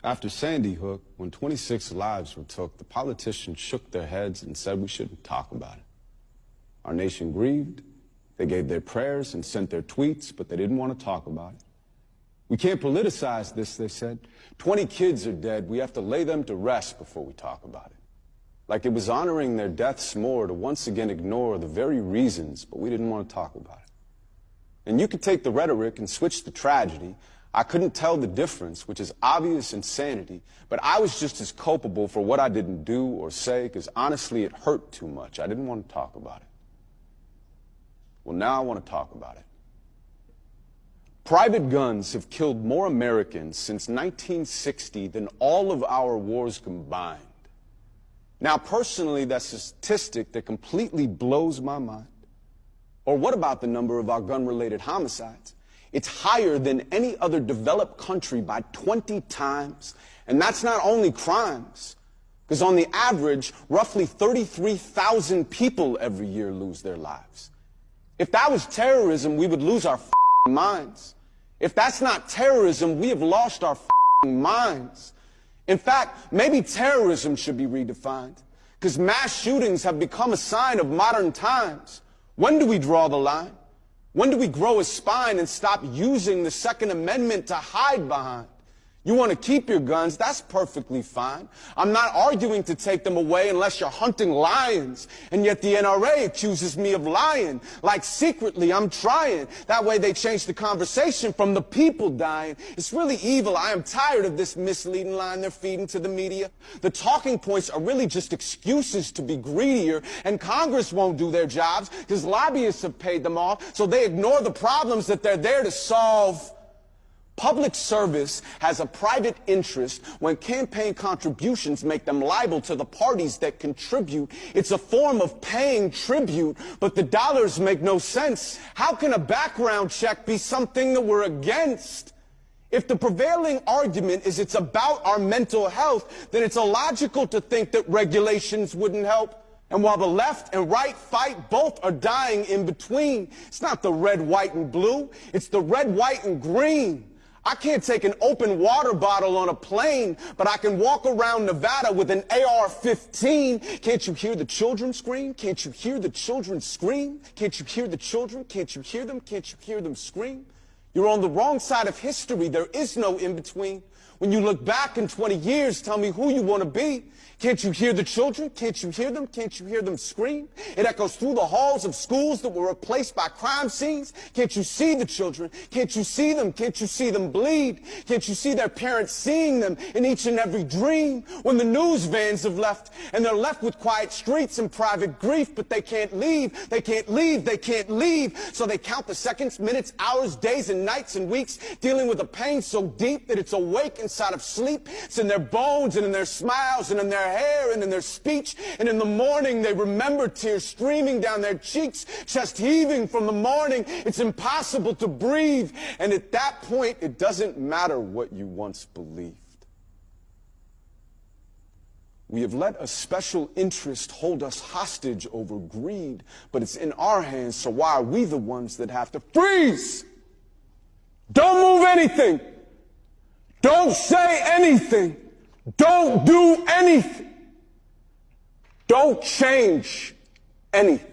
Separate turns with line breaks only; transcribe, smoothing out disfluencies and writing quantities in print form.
After Sandy Hook, when 26 lives were took, the politicians shook their heads and said we shouldn't talk about it. Our nation grieved. They gave their prayers and sent their tweets, but they didn't want to talk about it. We can't politicize this, they said. 20 kids are dead. We have to lay them to rest before we talk about it. Like it was honoring their deaths more to once again ignore the very reasons, but we didn't want to talk about it. And you could take the rhetoric and switch the tragedy. I couldn't tell the difference, which is obvious insanity, but I was just as culpable for what I didn't do or say, because honestly it hurt too much. I didn't want to talk about it. Well, now I want to talk about it. Private guns have killed more Americans since 1960 than all of our wars combined. Now, personally, that's a statistic that completely blows my mind. Or what about the number of our gun-related homicides? It's higher than any other developed country by 20 times. And that's not only crimes, because on the average, roughly 33,000 people every year lose their lives. If that was terrorism, we would lose our minds. If that's not terrorism, we have lost our minds. In fact, maybe terrorism should be redefined, because mass shootings have become a sign of modern times. When do we draw the line? When do we grow a spine and stop using the Second Amendment to hide behind? You want to keep your guns, that's perfectly fine. I'm not arguing to take them away unless you're hunting lions. And yet the NRA accuses me of lying. Like secretly, I'm trying. That way they change the conversation from the people dying. It's really evil. I am tired of this misleading line they're feeding to the media. The talking points are really just excuses to be greedier. And Congress won't do their jobs because lobbyists have paid them off. So they ignore the problems that they're there to solve. Public service has a private interest when campaign contributions make them liable to the parties that contribute. It's a form of paying tribute, but the dollars make no sense. How can a background check be something that we're against? If the prevailing argument is it's about our mental health, then it's illogical to think that regulations wouldn't help. And while the left and right fight, both are dying in between. It's not the red, white, and blue. It's the red, white, and green. I can't take an open water bottle on a plane, but I can walk around Nevada with an AR-15. Can't you hear the children scream? Can't you hear the children scream? Can't you hear the children? Can't you hear them? Can't you hear them scream? You're on the wrong side of history. There is no in-between. When you look back in 20 years, tell me who you want to be. Can't you hear the children? Can't you hear them? Can't you hear them scream? It echoes through the halls of schools that were replaced by crime scenes. Can't you see the children? Can't you see them? Can't you see them bleed? Can't you see their parents seeing them in each and every dream? When the news vans have left and they're left with quiet streets and private grief, but they can't leave, they can't leave, they can't leave. So they count the seconds, minutes, hours, days, and nights and weeks, dealing with a pain so deep that it's awake inside of sleep. It's in their bones and in their smiles and in their hair and in their speech, and in the morning they remember tears streaming down their cheeks, chest heaving from the morning. It's impossible to breathe, and at that point it doesn't matter what you once believed. We have let a special interest hold us hostage over greed, but it's in our hands, so why are we the ones that have to freeze? Don't move anything. Don't say anything. Don't do anything. Don't change anything.